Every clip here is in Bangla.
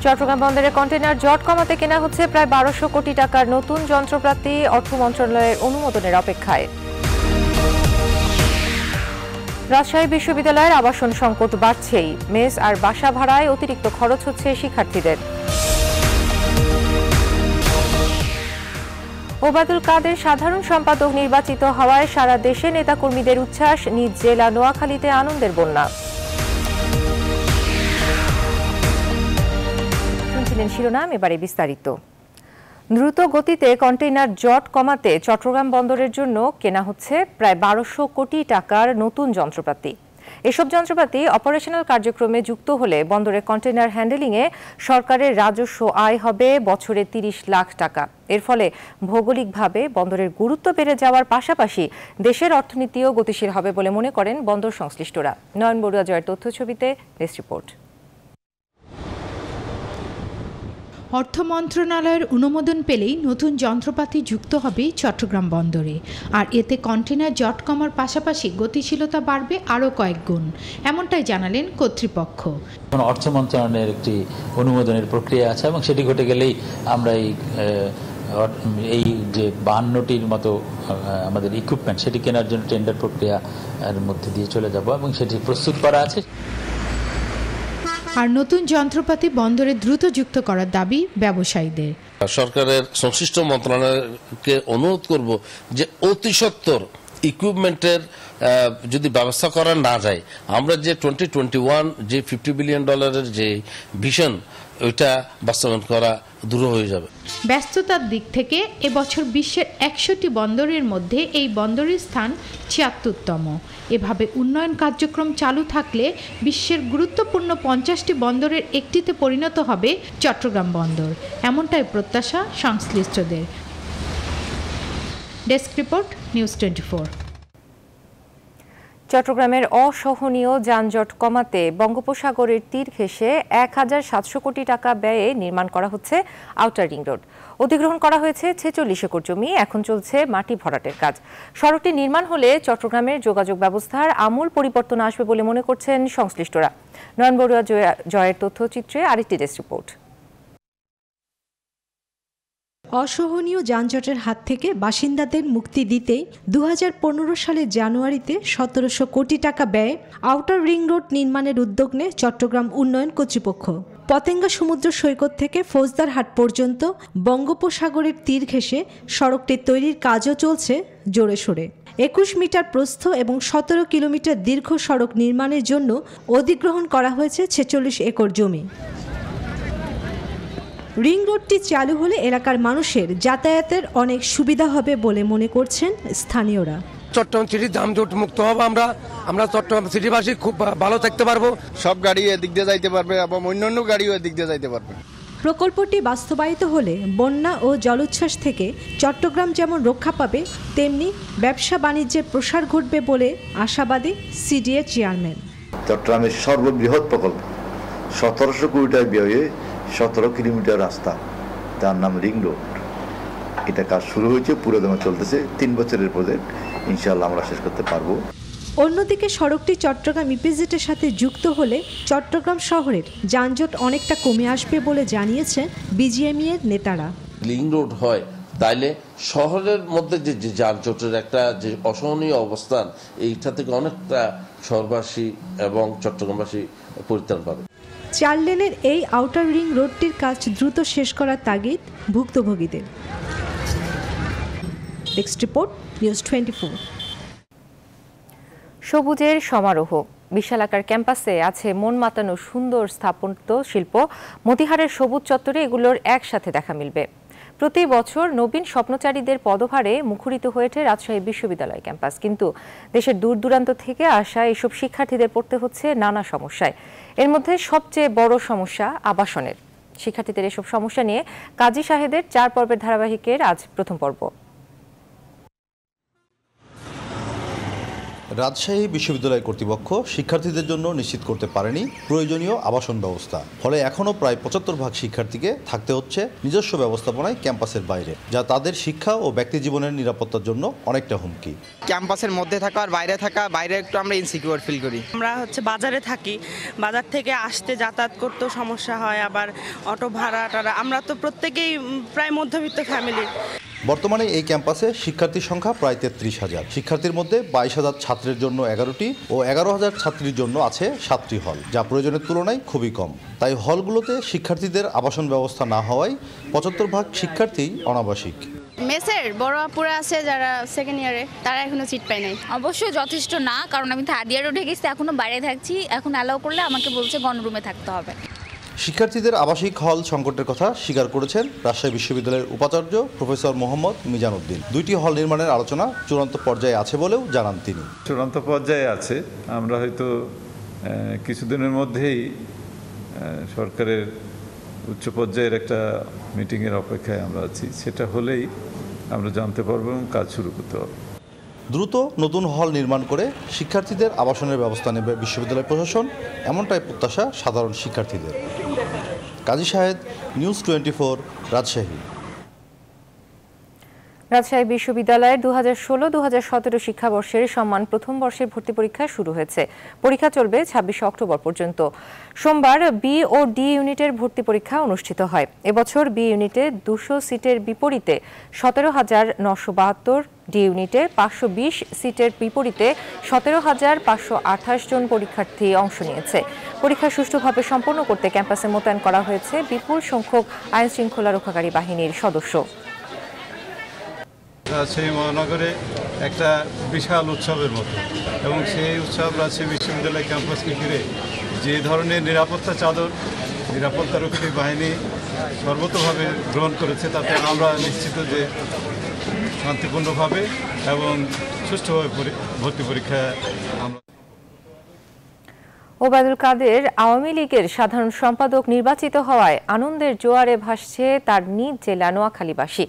চট্টগ্রাম বন্দরে কন্টেইনার জট কমাতে কেনা হচ্ছে প্রায় ১২০০ কোটি টাকার নতুন যন্ত্রপাতি, অর্থ মন্ত্রণালয়ের অনুমোদনের অপেক্ষায়। রাজশাহী বিশ্ববিদ্যালয়ের আবাসন সংকট বাড়ছেই, মেস আর বাসা ভাড়ায় অতিরিক্ত খরচ হচ্ছে শিক্ষার্থীদের। ওবায়দুল কাদের সাধারণ সম্পাদক নির্বাচিত হওয়ায় সারা দেশে নেতাকর্মীদের উচ্ছ্বাস, নিজ জেলা নোয়াখালীতে আনন্দের বন্যা। শুনছিলেন শিরোনাম, এবারে বিস্তারিত। দ্রুত গতিতে কন্টেইনার জট কমাতে চট্টগ্রাম বন্দরের জন্য কেনা হচ্ছে প্রায় ১২০০ কোটি টাকার নতুন যন্ত্রপাতি। এসব যন্ত্রপাতি অপারেশনাল কার্যক্রমে যুক্ত হলে বন্দরে কন্টেইনার হ্যান্ডেলিংয়ে সরকারের রাজস্ব আয় হবে বছরে ৩০ লাখ টাকা। এর ফলে ভৌগোলিকভাবে বন্দরের গুরুত্ব বেড়ে যাওয়ার পাশাপাশি দেশের অর্থনীতিও গতিশীল হবে বলে মনে করেন বন্দর সংশ্লিষ্টরা। নয়ন বড়ুয়া জয়ের তথ্যছবিতে ডেস্ক রিপোর্ট। অর্থ মন্ত্রণালয়ের অনুমোদন পেলেই নতুন যন্ত্রপাতি যুক্ত হবে চট্টগ্রাম বন্দরে, আর এতে কন্টেইনার জট কমার পাশাপাশি গতিশীলতা বাড়বে আরও কয়েক গুণ, এমনটাই জানালেন কর্তৃপক্ষ। অর্থ মন্ত্রণালয়ের একটি অনুমোদনের প্রক্রিয়া আছে এবং সেটি ঘটে গেলেই আমরা এই যে ৫২টির মতো আমাদের ইকুইপমেন্ট সেটি কেনার জন্য টেন্ডার প্রক্রিয়ার মধ্যে দিয়ে চলে যাব এবং সেটি প্রস্তুত করা আছে। আর নতুন যন্ত্রপাতি বন্দরে দ্রুত যুক্ত করার দাবি ব্যবসায়ীদের। সরকারের সংশ্লিষ্ট মন্ত্রণালয়কে অনুরোধ করব যে অতি সত্বর ইকুইপমেন্টের যদি ব্যবস্থা করা না যায়, আমরা যে 2021 যে $50 বিলিয়ন যে ভিশন, ওইটা বাস্তবায়ন করা দূর হয়ে যাবে। ব্যস্ততার দিক থেকে এবছর বিশ্বের ১০০টি বন্দরের মধ্যে এই বন্দরের স্থান ৭৬তম। এভাবে উন্নয়ন কার্যক্রম চালু থাকলে বিশ্বের গুরুত্বপূর্ণ ৫০টি বন্দরের একটিতে পরিণত হবে চট্টগ্রাম বন্দর, এমনটাই প্রত্যাশা সংশ্লিষ্টদের। Desk report, news 24। চট্টগ্রামের অসহনীয় যানজট কমাতে বঙ্গোপসাগরের তীর ঘেঁষে ১,৭০০ কোটি টাকা ব্যয়ে নির্মাণ করা হচ্ছে আউটার রিং রোড। অধিগ্রহণ করা হয়েছে ৪৬ একর জমি, এখন চলছে মাটি ভরাটের কাজ। সড়কটি নির্মাণ হলে চট্টগ্রামের যোগাযোগ ব্যবস্থার আমূল পরিবর্তন আসবে বলে মনে করছেন সংশ্লিষ্টরা। নয়ন বড়ুয়া জয়ের তথ্যচিত্রে আরেকটি ডেস্ক রিপোর্ট। অসহনীয় যানজটের হাত থেকে বাসিন্দাদের মুক্তি দিতে ২০১৫ সালের জানুয়ারিতে ১৭০০ কোটি টাকা ব্যয়ে আউটার রিং রোড নির্মাণের উদ্যোগ নেয় চট্টগ্রাম উন্নয়ন কর্তৃপক্ষ। পতেঙ্গা সমুদ্র সৈকত থেকে ফৌজদারহাট পর্যন্ত বঙ্গোপসাগরের তীর ঘেঁষে সড়কটি তৈরির কাজও চলছে জোরে সোরে। ২১ মিটার প্রস্থ এবং ১৭ কিলোমিটার দীর্ঘ সড়ক নির্মাণের জন্য অধিগ্রহণ করা হয়েছে ৪৬ একর জমি। রিং রোডটি চালু হলে এলাকার মানুষের যাতায়াতের অনেক সুবিধা হবে বলে মনে করছেন স্থানীয়রা। চট্টগ্রাম সিটি যানজট মুক্ত হবে, আমরা চট্টগ্রাম সিটিবাসী খুব ভালো থাকতে পারবো। সব গাড়ি এদিক দিয়ে যাইতে পারবে এবং অন্যান্য গাড়িও এদিক দিয়ে যাইতে পারবে। প্রকল্পটি বাস্তবায়িত হলে বন্যা ও জলোচ্ছ্বাস থেকে চট্টগ্রাম যেমন রক্ষা পাবে, তেমনি ব্যবসা বাণিজ্যের প্রসার ঘটবে বলে আশাবাদী সিডিএ চেয়ারম্যান। চট্টগ্রামের সর্ববৃহৎ প্রকল্প ১৭০০ কোটি টাকা ব্যয়ে ১৭ কিলোমিটার রাস্তা, তার নাম রিং রোড। এটা কাজ শুরু হয়েছে, পুরো দমে চলতেছে, ৩ বছরের প্রজেক্ট, ইনশাআল্লাহ আমরা শেষ করতে পারবো। অন্যদিকে সড়কটি চট্টগ্রাম ইপিজেডের সাথে যুক্ত হলে চট্টগ্রাম শহরের যানজট অনেকটা কমে আসবে বলে জানিয়েছে বিজিএমই এর নেতারা। রিং রোড হয় তাইলে শহরের মধ্যে যে যানজটের একটা যে অসহনীয় অবস্থান, এইটা থেকে অনেকটা শহরবাসী এবং চট্টগ্রামবাসী পরিত্রাণ পাবে। ৪ লেনের এই আউটার রিং রোডটির কাজ দ্রুত শেষ করার তাগিদ ভুক্তভোগীদের। Desk report, news 24। সবুজের সমারোহ। বিশালাকার ক্যাম্পাসে আছে মন মাতানো সুন্দর স্থাপত্য শিল্প। মতিহারের সবুজ চত্বরে এগুলোর একসাথে দেখা মিলবে। প্রতি বছর নবীন স্বপ্নচারীদের পদভারে মুখরিত হয়েছে রাজশাহী বিশ্ববিদ্যালয় ক্যাম্পাস, কিন্তু দেশের দূর দূরান্ত থেকে আসা এসব শিক্ষার্থীদের পড়তে হচ্ছে নানা সমস্যায়। এর মধ্যে সবচেয়ে বড় সমস্যা আবাসনের। শিক্ষার্থীদের এসব সমস্যা নিয়ে কাজী সাহেদের ৪ পর্বের ধারাবাহিকের আজ প্রথম পর্ব। রাজশাহী বিশ্ববিদ্যালয় কর্তৃপক্ষ শিক্ষার্থীদের জন্য নিশ্চিত করতে পারেনি প্রয়োজনীয় আবাসন ব্যবস্থা। ফলে এখনও প্রায় ৭৫% শিক্ষার্থীকে থাকতে হচ্ছে নিজস্ব ব্যবস্থাপনায় ক্যাম্পাসের বাইরে, যা তাদের শিক্ষা ও ব্যক্তি জীবনের নিরাপত্তার জন্য অনেকটা হুমকি। ক্যাম্পাসের মধ্যে থাকা আর বাইরে থাকা, বাইরে একটু আমরা ইনসিকিউর ফিল করি। আমরা বাজারে থাকি, বাজার থেকে আসতে যাতায়াত করতেও সমস্যা হয়, আবার অটো ভাড়া টাড়া, আমরা তো প্রত্যেকেই প্রায় মধ্যবিত্ত ফ্যামিলি। বর্তমানে এই ক্যাম্পাসে শিক্ষার্থীর সংখ্যা প্রায় ৩৩,০০০। শিক্ষার্থীর মধ্যে ২২,০০০ ছাত্রের জন্য ১১টি ও ১১,০০০ ছাত্রীর জন্য আছে 7টি হল, যা প্রয়োজনের তুলনায় খুবই কম। তাই হলগুলোতে শিক্ষার্থীদের আবাসন ব্যবস্থা না হওয়ায় ৭৫% শিক্ষার্থী অনাবাসিক। মেসের বড় আপুরা আছে যারা সেকেন্ড ইয়ারে, তারা এখনো সিট পায় নাই। অবশ্যই যথেষ্ট না, কারণ আমি থার্ড ইয়ারে উঠে গেছি, এখনো বাইরে থাকছি। এখন অ্যালাউ করলে আমাকে বলছে গণরুমে থাকতে হবে। শিক্ষার্থীদের আবাসিক হল সংকটের কথা স্বীকার করেছেন রাজশাহী বিশ্ববিদ্যালয়ের উপাচার্য প্রফেসর মোহাম্মদ মিজান উদ্দিন। 2টি হল নির্মাণের আলোচনা চূড়ান্ত পর্যায়ে আছে বলেও জানান তিনি। চূড়ান্ত পর্যায়ে আছে, আমরা হয়তো কিছুদিনের মধ্যেই সরকারের উচ্চ পর্যায়ের একটা মিটিংয়ের অপেক্ষায় আমরা আছি। সেটা হলেই আমরা জানতে পারবো এবং কাজ শুরু করতে হবে। দ্রুত নতুন হল নির্মাণ করে শিক্ষার্থীদের আবাসনের ব্যবস্থা নেবে বিশ্ববিদ্যালয় প্রশাসন, এমনটাই প্রত্যাশা সাধারণ শিক্ষার্থীদের। কাজী শাহেদ, নিউজ 24, রাজশাহী। রাজশাহী বিশ্ববিদ্যালয়ের 2016-2017 শিক্ষাবর্ষের সম্মান প্রথম বর্ষের ভর্তি পরীক্ষা শুরু হয়েছে। পরীক্ষা চলবে 26 অক্টোবর পর্যন্ত। সোমবার বি ও ডি ইউনিটের ভর্তি পরীক্ষা অনুষ্ঠিত হয়। এবছর বি ইউনিটে 200 সিটের বিপরীতে 17,972, ডি ইউনিটে 520 সিটের বিপরীতে 17,528 জন পরীক্ষার্থী অংশ নিয়েছে। পরীক্ষা সুষ্ঠুভাবে সম্পন্ন করতে ক্যাম্পাসে মোতায়েন করা হয়েছে বিপুল সংখ্যক আইন শৃঙ্খলা রক্ষাকারী বাহিনীর সদস্য। রাজশাহী মহানগরে একটা বিশাল উৎসবের মতো, এবং সেই উৎসব রাজশাহী বিশ্ববিদ্যালয় ক্যাম্পাসকে ঘিরে যে ধরনের নিরাপত্তা চাদর নিরাপত্তারক্ষী বাহিনী সর্বতোভাবে গ্রহণ করেছে, তাতে আমরা নিশ্চিত যে শান্তিপূর্ণভাবে এবং সুষ্ঠুভাবে ভর্তি পরীক্ষা আমরা। ওবায়দুল কাদের আওয়ামী লীগের সাধারণ সম্পাদক নির্বাচিত হওয়ায় আনন্দের জোয়ারে ভাসছে তার নিজ জেলা নোয়াখালীবাসী।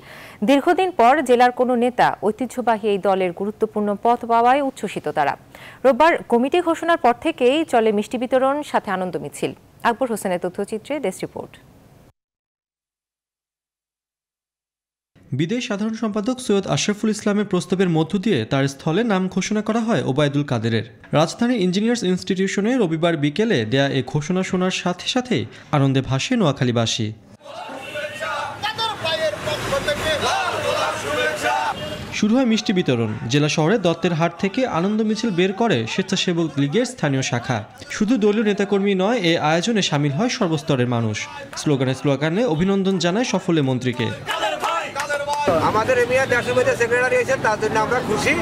দীর্ঘদিন পর জেলার কোনো নেতা ঐতিহ্যবাহী এই দলের গুরুত্বপূর্ণ পদ পাওয়ায় উচ্ছ্বসিত তারা। রোববার কমিটি ঘোষণার পর থেকেই চলে মিষ্টি বিতরণ, সাথে আনন্দ মিছিল। আকবর হোসেনের তথ্যচিত্রে ডেস্ক রিপোর্ট। বিদেশ সাধারণ সম্পাদক সৈয়দ আশরাফুল ইসলামের প্রস্তাবের মধ্য দিয়ে তার স্থলে নাম ঘোষণা করা হয় ওবায়দুল কাদেরের। রাজধানীর ইঞ্জিনিয়ার্স ইনস্টিটিউশনে রবিবার বিকেলে দেয়া এই ঘোষণা শোনার সাথে সাথে আনন্দে ভাসে নোয়াখালীবাসী। শুরু হয় মিষ্টি বিতরণ। জেলা শহরে দত্তের হাট থেকে আনন্দ মিছিল বের করে স্বেচ্ছাসেবক লীগের স্থানীয় শাখা। শুধু দলীয় নেতাকর্মী নয়, এ আয়োজনে সামিল হয় সর্বস্তরের মানুষ। স্লোগানে অভিনন্দন জানায় সফলে মন্ত্রীকে। আমাদের এমিয়া দেশের মধ্যে সেক্রেটারি হয়েছেন, তার জন্য আমরা খুশি।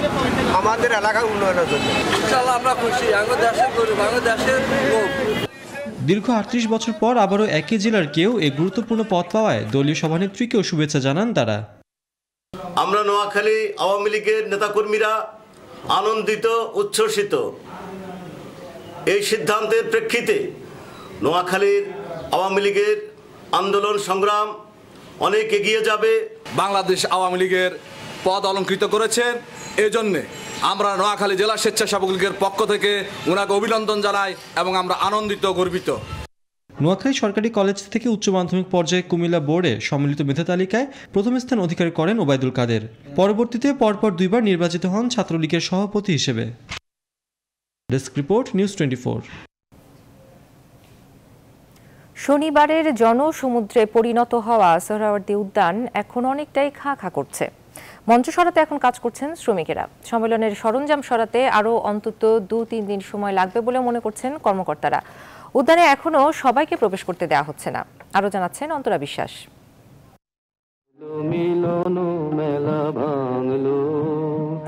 আমাদের এলাকার উন্নয়নের জন্য ইনশাআল্লাহ আমরা খুশি। দীর্ঘ 38 বছর পর আবারও একই জেলার কেউ এই গুরুত্বপূর্ণ পদ পাওয়ায় দলীয় সভানেত্রীকেও শুভেচ্ছা জানান তারা। আমরা নোয়াখালী আওয়ামী লীগের নেতাকর্মীরা আনন্দিত, উচ্ছ্বসিত। এই সিদ্ধান্তের প্রেক্ষিতে নোয়াখালীর আওয়ামী লীগের আন্দোলন সংগ্রাম অনেক এগিয়ে যাবে। বাংলাদেশ আওয়ামী লীগের পদ অলঙ্কৃত করেছেন, এজন্যে আমরা নোয়াখালী জেলা স্বেচ্ছাসেবক লীগের পক্ষ থেকে ওনাকে অভিনন্দন জানাই এবং আমরা আনন্দিত, গর্বিত। নোয়াখালী সরকারি কলেজ থেকে উচ্চ মাধ্যমিক পর্যায়ে কুমিল্লা বোর্ডে সম্মিলিত মেধা তালিকায় প্রথম স্থান অধিকার করেন ওবায়দুল কাদের। পরবর্তীতে পরপর 2বার নির্বাচিত হন ছাত্রলীগের সভাপতি হিসেবে। Desk report, news 24। শনিবারের জনসমুদ্রে পরিণত হওয়া সোহরাওয়ার্দী উদ্যান এখন অনেকটাই খা খা করছে। মঞ্চ সরাতে এখন কাজ করছেন শ্রমিকেরা। সম্মেলনের সরঞ্জাম সরাতে আরও অন্তত 2-3 দিন সময় লাগবে বলে মনে করছেন কর্মকর্তারা। উদ্যানে এখনও সবাইকে প্রবেশ করতে দেওয়া হচ্ছে না। আরও জানাচ্ছেন অন্তরা বিশ্বাস।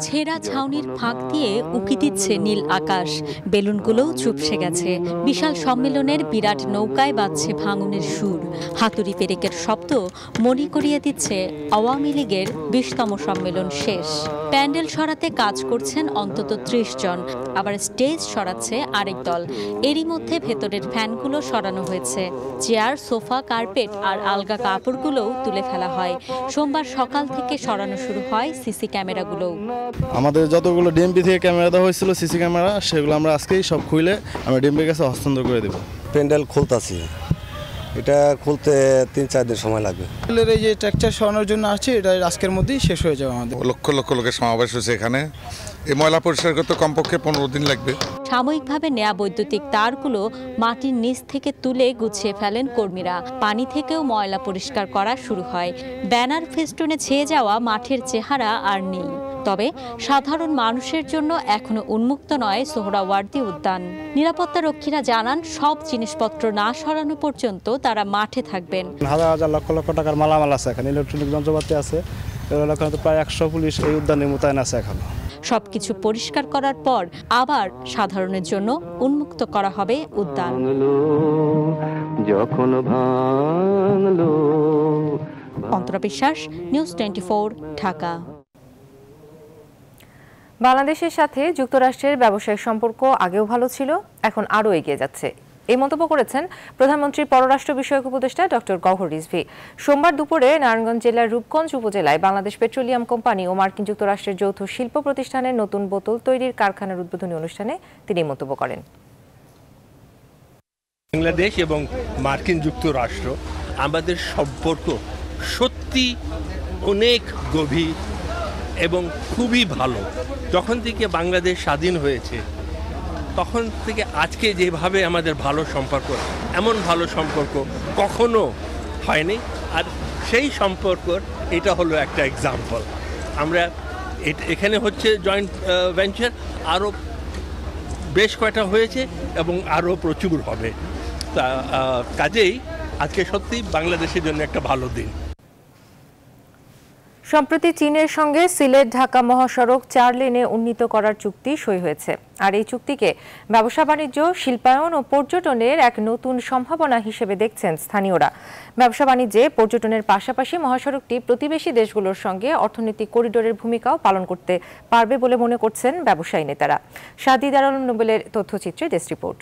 ছেঁড়া ছাউনির ফাঁক দিয়ে উকি দিচ্ছে নীল আকাশ। বেলুনগুলোও চুপসে গেছে। বিশাল সম্মেলনের বিরাট নৌকায় বাজছে ভাঙনের সুর। হাতুড়ি পেরেকের শব্দ মনে করিয়ে দিচ্ছে আওয়ামী লীগের 20তম সম্মেলন শেষ। প্যান্ডেল সরাতে কাজ করছেন অন্তত 30 জন, আবার স্টেজ সরাচ্ছে আরেক দল। এরই মধ্যে ভেতরের ফ্যানগুলো সরানো হয়েছে। চেয়ার, সোফা, কার্পেট আর আলগা কাপড়গুলোও তুলে ফেলা হয়। সোমবার সকাল থেকে সরানো শুরু হয় সিসি ক্যামেরাগুলোও। আমাদের যতগুলো ডিএমপি থেকে ক্যামেরা দেওয়া হয়েছিল সিসি ক্যামেরা সেগুলো আমরা আজকেই সব খুলে আমরা ডিএমপির কাছে হস্তান্তর করে দেব। প্যান্ডেল খুলতাছি, এটা খুলতে 3-4 দিন সময় লাগবে। এই যে ট্রাকচার সরানোর জন্য আছে, এটা আজকের মধ্যেই শেষ হয়ে যাবে। আমাদের লক্ষ লক্ষ লোকের সমাবেশ হয়েছে এখানে। এই ময়লা পরিষ্কার করতে কমপক্ষে 15 দিন লাগবে। সাময়িকভাবে নেয়া বৈদ্যুতিক তারগুলো মাটির নিচ থেকে তুলে গুছিয়ে ফেলেন কর্মীরা। পানি থেকেও ময়লা পরিষ্কার করা শুরু হয়। ব্যানার ফেস্টুনে ছেয়ে যাওয়া মাঠের চেহারা আর নেই। তবে সাধারণ মানুষের জন্য এখনো উন্মুক্ত নয় সোহরাওয়ার্দী উদ্যান। নিরাপত্তা রক্ষীরা জানান, সব জিনিসপত্র না সরানো পর্যন্ত তারা মাঠে থাকবেন। হাজার হাজার লক্ষ লক্ষ টাকার মালামাল আছে এখানে, ইলেকট্রনিক যন্ত্রপাতি আছে, প্রায় 100 পুলিশ এই উদ্যানে মোতায়েন আছে এখনো। সবকিছু পরিষ্কার করার পর আবার সাধারণের জন্য উন্মুক্ত করা হবে উদ্যান। অন্তরা বিশ্বাস, নিউজ 24, ঢাকা। বাংলাদেশের সাথে যুক্তরাষ্ট্রের ব্যবসায়িক সম্পর্ক আগেও ভালো ছিল, এখন আরও এগিয়ে যাচ্ছে। এই মন্তব্য করেছেন প্রধানমন্ত্রীর পররাষ্ট্র বিষয়ক উপদেষ্টা ডক্টর গওহর রিজভী। সোমবার দুপুরে নারায়ণগঞ্জ জেলার রূপগঞ্জ উপজেলায় বাংলাদেশ পেট্রোলিয়াম কোম্পানি ও মার্কিন যুক্তরাষ্ট্রের যৌথ শিল্প প্রতিষ্ঠানের নতুন বোতল তৈরির কারখানার উদ্বোধনী অনুষ্ঠানে তিনি মন্তব্য করেন। বাংলাদেশ এবং মার্কিন যুক্তরাষ্ট্র আমাদের সম্পর্ক সত্যি অনেক গভীর এবং খুবই ভালো। যখন থেকে বাংলাদেশ স্বাধীন হয়েছে তখন থেকে আজকে যেভাবে আমাদের ভালো সম্পর্ক, এমন ভালো সম্পর্ক কখনো হয়নি। আর সেই সম্পর্কর এটা হলো একটা এক্সাম্পল। আমরা এখানে হচ্ছে জয়েন্ট ভেঞ্চার, আরও বেশ কয়টা হয়েছে এবং আরও প্রচুর হবে। তা কাজেই আজকে সত্যি বাংলাদেশের জন্য একটা ভালো দিন। সম্প্রতি চীনের সঙ্গে সিলেট ঢাকা মহাসড়ক 4 লেনে উন্নীত করার চুক্তি সই হয়েছে। আর এই চুক্তিকে ব্যবসা বাণিজ্য, শিল্পায়ন ও পর্যটনের এক নতুন সম্ভাবনা হিসেবে দেখছেন স্থানীয়রা। ব্যবসা বাণিজ্যে পর্যটনের পাশাপাশি মহাসড়কটি প্রতিবেশী দেশগুলোর সঙ্গে অর্থনৈতিক করিডোরের ভূমিকাও পালন করতে পারবে বলে মনে করছেন ব্যবসায়ী নেতারা। সাদিদ আলম নোবেলের তথ্যচিত্রে ডেস্ক রিপোর্ট।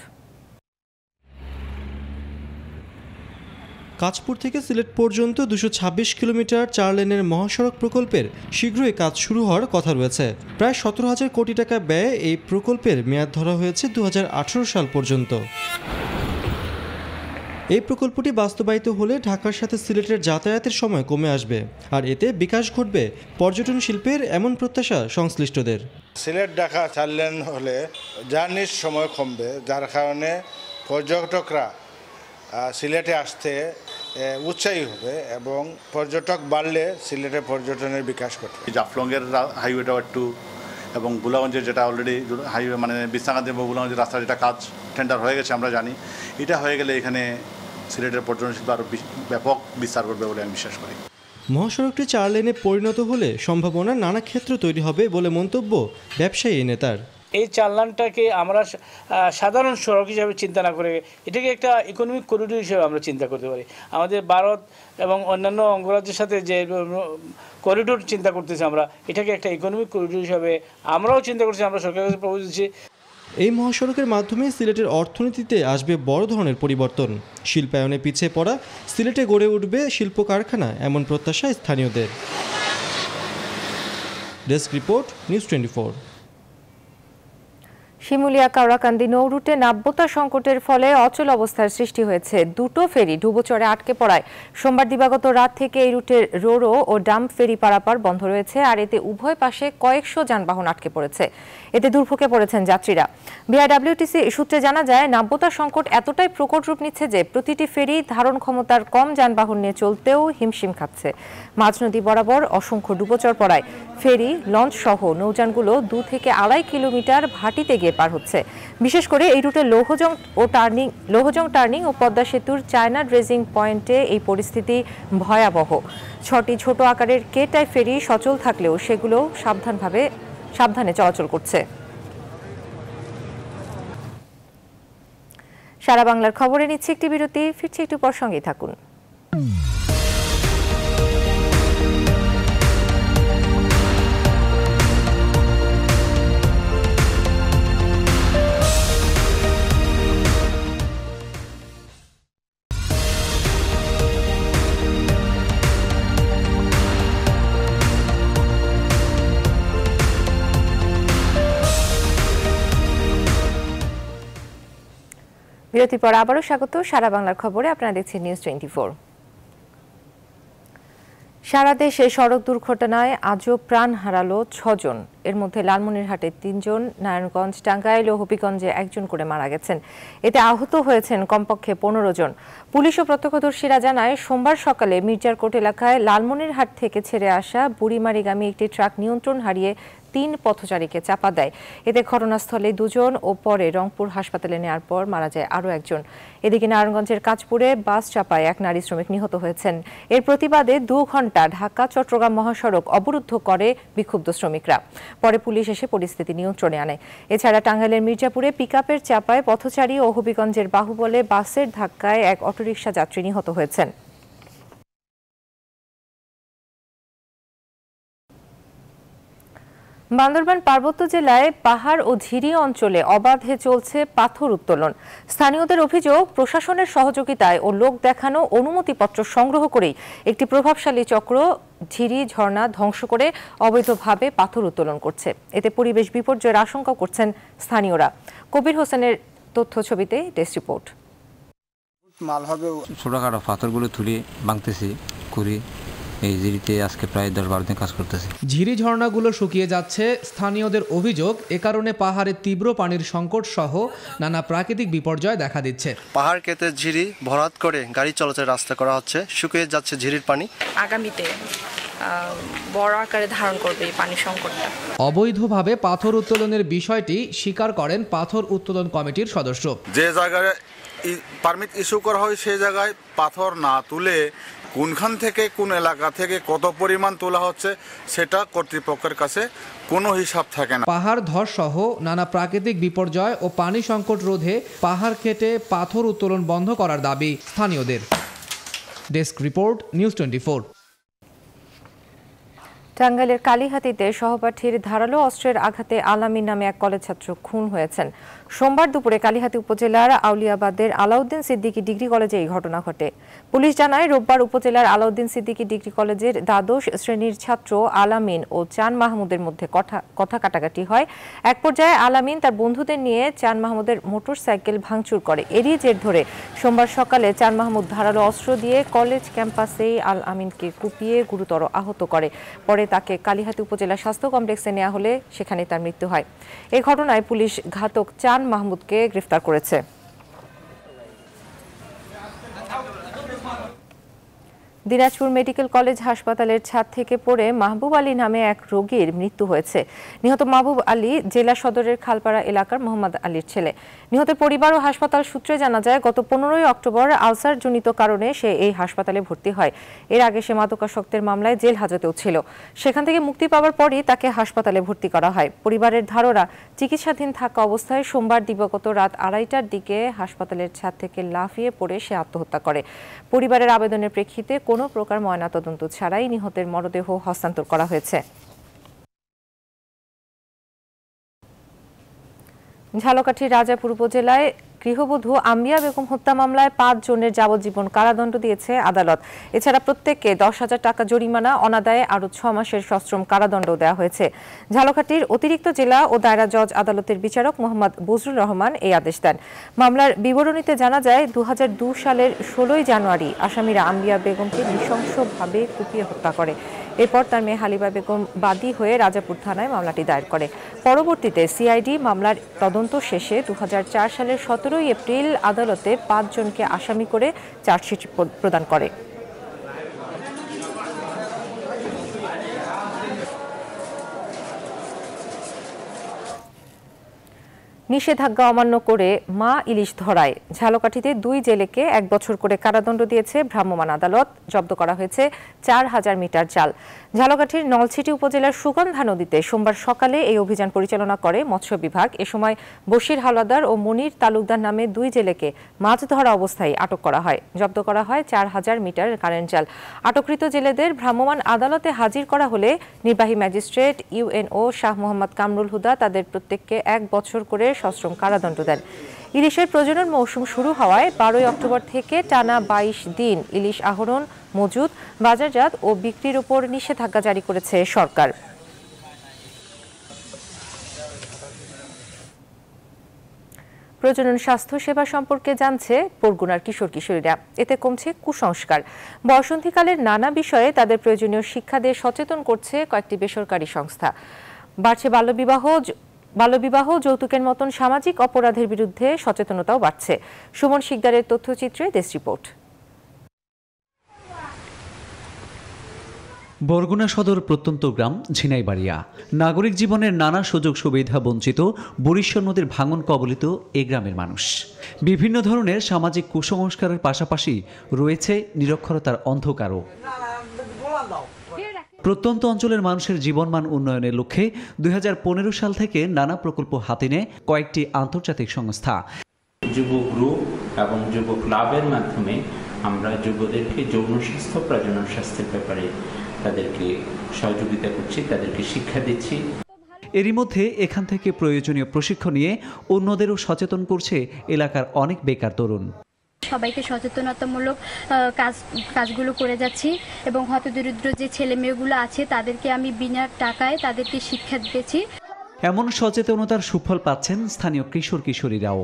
কাঁচপুর থেকে সিলেট পর্যন্ত 226 কিলোমিটার 4 লেনের মহাসড়ক প্রকল্পের শীঘ্রই কাজ শুরু হওয়ার কথা রয়েছে। প্রায় 17,000 কোটি টাকা ব্যয়ে এই প্রকল্পের মেয়াদ ধরা হয়েছে 2018 সাল পর্যন্ত। এই প্রকল্পটি বাস্তবায়িত হলে ঢাকার সাথে সিলেটের যাতায়াতের সময় কমে আসবে, আর এতে বিকাশ ঘটবে পর্যটন শিল্পের, এমন প্রত্যাশা সংশ্লিষ্টদের। সিলেট ঢাকা 4 লেন হলে জার্নির সময় কমবে, যার কারণে পর্যটকরা সিলেটে আসতে উৎসাহী হবে এবং পর্যটক বাড়লে সিলেটের পর্যটনের বিকাশ ঘটবে। জাফলংয়ের হাইওয়েটাও একটু, এবং বুলাগঞ্জের যেটা অলরেডি হাইওয়ে মানে বিশ্রাঙ্গান্তি বুলাগঞ্জের রাস্তা যেটা কাজ টেন্ডার হয়ে গেছে আমরা জানি, এটা হয়ে গেলে এখানে সিলেটের পর্যটন শিল্প আরও ব্যাপক বিস্তার করবে বলে আমি বিশ্বাস করি। মহাসড়কটি 4 লেনে পরিণত হলে সম্ভাবনা নানা ক্ষেত্র তৈরি হবে বলে মন্তব্য ব্যবসায়ী নেতার। এই 4 লেনটাকে আমরা সাধারণ সড়ক হিসাবে চিন্তা না করে এটাকে একটা ইকোনমিক করিডোর হিসেবে আমরা চিন্তা করতে পারি। আমাদের ভারত এবং অন্যান্য অঙ্গরাজ্যের সাথে যে করিডোর চিন্তা করতেছি আমরা, এটাকে একটা ইকোনমিক করিডোর হিসাবে আমরাও চিন্তা করছি, আমরা সরকারের কাছে প্রপোজ দিচ্ছি। এই মহাসড়কের মাধ্যমে সিলেটের অর্থনীতিতে আসবে বড় ধরনের পরিবর্তন। শিল্পায়নে পিছিয়ে পড়া সিলেটে গড়ে উঠবে শিল্প কারখানা, এমন প্রত্যাশা স্থানীয়দের। Desk report, news 24। Shimulia Kawrakandi নৌরুটে নাব্যতা সংকটের ফলে অচল অবস্থার সৃষ্টি হয়েছে। দুটো ফেরি ডুবোচরে আটকে পড়ায় সোমবার দিবাগত রাত থেকে এই রুটের রোরো ও ডাম্প ফেরি পারাপার বন্ধ রয়েছে। আর এতে উভয় পাশে কয়েকশো যানবাহন আটকে পড়েছে। এতে দুর্ভোগে পড়েছেন যাত্রীরা। বিআরডব্লিউটিসি সূত্রে জানা যায়, নাব্যতা সংকট এতটাই প্রকট রূপ নিচ্ছে যে প্রতিটি ফেরি ধারণ ক্ষমতার কম যানবাহন নিয়ে চলতেও হিমশিম খাচ্ছে। মাঝনদী বরাবর অসংখ্য ডুবোচর পড়ায় ফেরি, লঞ্চ সহ নৌযানগুলো 2 থেকে 2.5 কিলোমিটার ভাটিতে গিয়ে পার হচ্ছে। বিশেষ করে এই রুটে লৌহজং টার্নিং ও পদ্মা সেতুর চায়না ড্রেজিং পয়েন্টে এই পরিস্থিতি ভয়াবহ। 6টি ছোট আকারের কে-টাইপ ফেরি সচল থাকলেও সেগুলো সাবধানে চলাচল করছে। সারা বাংলার খবরে নিচ্ছে একটি বিরতি, ফিরছে একটু পর, সঙ্গেই থাকুন। বিরতির পর আবারও স্বাগত সারা বাংলার খবরে। আপনারা দেখছেন নিউজ 24। সারা দেশে সড়ক দুর্ঘটনায় আজও প্রাণ হারালো 6 জন। এর মধ্যে লালমনিরহাটে 3 জন, নারায়ণগঞ্জ, টাঙ্গাইল ও হবিগঞ্জে 1 জন করে মারা গেছেন। এতে আহত হয়েছেন কমপক্ষে 15 জন। পুলিশ ও প্রত্যক্ষদর্শীরা জানায়, সোমবার সকালে মির্জারকোট এলাকায় লালমনিরহাট থেকে ছেড়ে আসা বুড়িমারিগামী একটি ট্রাক নিয়ন্ত্রণ হারিয়ে 3 পথচারীকে চাপা দেয়। এতে ঘটনাস্থলে 2 জন ও পরে রংপুর হাসপাতালে নেওয়ার পর মারা যায় আরও 1 জন। এদিকে নারায়ণগঞ্জের কাঁচপুরে বাস চাপায় 1 নারী শ্রমিক নিহত হয়েছেন। এর প্রতিবাদে 2 ঘণ্টা ঢাকা চট্টগ্রাম মহাসড়ক অবরুদ্ধ করে বিক্ষুব্ধ শ্রমিকরা। পরে পুলিশ এসে পরিস্থিতি নিয়ন্ত্রণে আনে। এছাড়া টাঙ্গাইলের মির্জাপুরে পিকআপের চাপায় পথচারী ও হবিগঞ্জের বাহুবলে বাসের ধাক্কায় 1 অটোরিকশা যাত্রী নিহত হয়েছেন। বান্দরবান পার্বত্য জেলায় পাহাড় ও ঝিরি অঞ্চলে অবাধে চলছে পাথর উত্তোলন। স্থানীয়দের অভিযোগ, প্রশাসনের সহযোগিতায় ও লোক দেখানো অনুমতিপত্র সংগ্রহ করেই একটি প্রভাবশালী চক্র ঝিরি ঝর্ণা ধ্বংস করে অবৈধভাবে পাথর উত্তোলন করছে। এতে পরিবেশ বিপর্যয়ের আশঙ্কা করছেন স্থানীয়রা। কবির হোসেনের তথ্য ছবিতে ডেস্ক রিপোর্ট। ছোটখাটো পাথরগুলো তুলে ভাঙতেছি করি এই ঝিরিতে আজকে প্রায় 10-12 দিন কাজ করতেছি। ঝিরি ঝর্ণাগুলো শুকিয়ে যাচ্ছে। স্থানীয়দের অভিযোগ, এ কারণে পাহাড়ে তীব্র পানির সংকট সহ নানা প্রাকৃতিক বিপর্যয় দেখা দিচ্ছে। পাহাড় কেটে ঝিরি ভরাট করে গাড়ি চলাচলের রাস্তা করা হচ্ছে, শুকিয়ে যাচ্ছে ঝিরির পানি। আগামীতে বড় আকারে ধারণ করবে এই পানি সংকটটা। অবৈধভাবে পাথর উত্তোলনের বিষয়টি স্বীকার করেন পাথর উত্তোলন কমিটির সদস্য। যে জায়গায় পারমিট ইস্যু করা হয় সেই জায়গায় পাথর না তুলে কোনখান থেকে কোন এলাকা থেকে কত পরিমাণ তোলা হচ্ছে সেটা কর্তৃপক্ষের কাছে কোনো হিসাব থাকে না। পাহাড় ধস সহ নানা প্রাকৃতিক বিপর্যয় ও পানি সংকট রোধে পাহাড় কেটে পাথর উত্তোলন বন্ধ করার দাবি স্থানীয়দের। Desk report, news 24। টাঙ্গাইলের কালীহাতীতে সহপাঠীর ধারালো অস্ত্রের আঘাতে আলামিন নামে 1 কলেজ ছাত্র খুন হয়েছেন। সোমবার দুপুরে কালীহাতী উপজেলার আউলিয়াবাদের আলাউদ্দিন সিদ্দিকী ডিগ্রি কলেজে এই ঘটনা ঘটে। পুলিশ জানায়, রোববার উপজেলার আলাউদ্দিন সিদ্দিকী ডিগ্রি কলেজের দ্বাদশ শ্রেণীর ছাত্র আলামিন ও চান মাহমুদের মধ্যে কথা কাটাকাটি হয়। এক পর্যায়ে আলামিন তার বন্ধুদের নিয়ে চান মাহমুদের মোটরসাইকেল ভাঙচুর করে। এরই জের ধরে সোমবার সকালে চান মাহমুদ ধারালো অস্ত্র দিয়ে কলেজ ক্যাম্পাসেই আলামিনকে কুপিয়ে গুরুতর আহত করে। পরে তাকে কালীহাতী উপজেলা স্বাস্থ্য কমপ্লেক্সে নেওয়া হলে সেখানে তার মৃত্যু হয়। এই ঘটনায় পুলিশ ঘাতক চান মাহমুদকে গ্রেফতার করেছে। দিনাজপুর মেডিকেল কলেজ হাসপাতালের ছাদ থেকে পড়ে মাহবুব আলী নামে 1 রোগীর মৃত্যু হয়েছে। নিহত মাহবুব আলী জেলা সদরের খালপাড়া এলাকার মোহাম্মদ আলীর ছেলে। নিহতের পরিবার ও হাসপাতাল সূত্রে জানা যায়, গত 15 অক্টোবর আলসারজনিত কারণে সে এই হাসপাতালে ভর্তি হয়। এর আগে সে মাদকাসক্তের মামলায় জেল হাজতেও ছিল। সেখান থেকে মুক্তি পাওয়ার পরই তাকে হাসপাতালে ভর্তি করা হয়। পরিবারের ধারণা, চিকিৎসাধীন থাকা অবস্থায় সোমবার দিবাগত রাত 2:30টার দিকে হাসপাতালের ছাদ থেকে লাফিয়ে পড়ে সে আত্মহত্যা করে। পরিবারের আবেদনের প্রেক্ষিতে কোনো প্রকার ময়নাতদন্ত ছাড়াই নিহতের মরদেহ হস্তান্তর করা হয়েছে। ঝালকাঠির রাজাপুর উপজেলায় গৃহবধূ আম্বিয়া বেগম হত্যা মামলায় 5 জনের যাবজ্জীবন কারাদণ্ড দিয়েছে আদালত। এছাড়া প্রত্যেককে 10,000 টাকা জরিমানা, অনাদায়ে আরও 6 মাসের সশ্রম কারাদণ্ড দেওয়া হয়েছে। ঝালকাঠির অতিরিক্ত জেলা ও দায়রা জজ আদালতের বিচারক মোহাম্মদ বজরুল রহমান এই আদেশ দেন। মামলার বিবরণীতে জানা যায়, 2002 সালের 16 জানুয়ারি আসামিরা আম্বিয়া বেগমকে নৃশংসভাবে কুপিয়ে হত্যা করে। এরপর তার মেয়ে হালিমা বেগম বাদী হয়ে রাজাপুর থানায় মামলাটি দায়ের করে। পরবর্তীতে সিআইডি মামলার তদন্ত শেষে 2004 সালের 17 এপ্রিল আদালতে 5 জনকে আসামি করে চার্জশিট প্রদান করে। নিষেধাজ্ঞা অমান্য করে মা ইলিশ ধরায় ঝালকাঠিতে 2 জেলেকে 1 বছর করে কারাদণ্ড দিয়েছে ভ্রাম্যমাণ আদালত। জব্দ করা হয়েছে 4000 মিটার জাল। ঝালকাঠির নলছিটি উপজেলার সুগন্ধা নদীতে সোমবার সকালে এই অভিযান পরিচালনা করে মৎস্য বিভাগ। এ সময় বশির হাওলাদার ও মনির তালুকদার নামে 2 জেলেকে মাছ ধরা অবস্থায় আটক করা হয়। জব্দ করা হয় 4000 মিটার কারেন্ট জাল। আটককৃত জেলেদের ভ্রাম্যমাণ আদালতে হাজির করা হলে নির্বাহী ম্যাজিস্ট্রেট ইউএনও শাহ মোহাম্মদ কামরুল হুদা তাদের প্রত্যেককে 1 বছর করে সশ্রম কারাদণ্ড দেন। ইলিশের প্রজনন মৌসুম শুরু হওয়ায় 12 অক্টোবর থেকে টানা 22 দিন ইলিশ আহরণ, মজুদ, বাজারজাত ও বিক্রির উপর নিষেধাজ্ঞা জারি করেছে সরকার। প্রজনন স্বাস্থ্য সেবা সম্পর্কে জানছে বরগুনার কিশোর কিশোরীরা। এতে কমছে কুসংস্কার। বসন্তীকালের নানা বিষয়ে তাদের প্রয়োজনীয় শিক্ষা দিয়ে সচেতন করছে কয়েকটি বেসরকারি সংস্থা। বাড়ছে বাল্যবিবাহ, যৌতুকের মতন সামাজিক অপরাধের বিরুদ্ধে সচেতনতাও বাড়ছে। সুমন শিকদারের তথ্যচিত্রে ডেস্ক রিপোর্ট। বরগুনা সদর প্রত্যন্ত গ্রাম ঝিনাইবাড়িয়া। নাগরিক জীবনের নানা সুযোগ সুবিধা বঞ্চিত বরিশ্বর নদীর ভাঙন কবলিত এ গ্রামের মানুষ। বিভিন্ন ধরনের সামাজিক কুসংস্কারের পাশাপাশি রয়েছে নিরক্ষরতার অন্ধকারও। প্রত্যন্ত অঞ্চলের মানুষের জীবনমান উন্নয়নের লক্ষ্যে 2015 সাল থেকে নানা প্রকল্প হাতে নেয় কয়েকটি আন্তর্জাতিক সংস্থা। যুব গ্রুপ এবং যুব ক্লাবের মাধ্যমে আমরা যুবদেরকে যৌন স্বাস্থ্য, প্রজনন স্বাস্থ্যের ব্যাপারে তাদেরকে সহযোগিতা করছি, তাদেরকে শিক্ষা দিচ্ছি। এরই মধ্যে এখান থেকে প্রয়োজনীয় প্রশিক্ষণ নিয়ে অন্যদেরও সচেতন করছে এলাকার অনেক বেকার তরুণ। সবাইকে সচেতনতামূলক কাজগুলো করে যাচ্ছি এবং হতদরিদ্র যে ছেলে মেয়েগুলো আছে তাদেরকে আমি বিনা টাকায় তাদেরকে শিক্ষা দিতেছি। এমন সচেতনতার সুফল পাচ্ছেন স্থানীয় কিশোর কিশোরীরাও।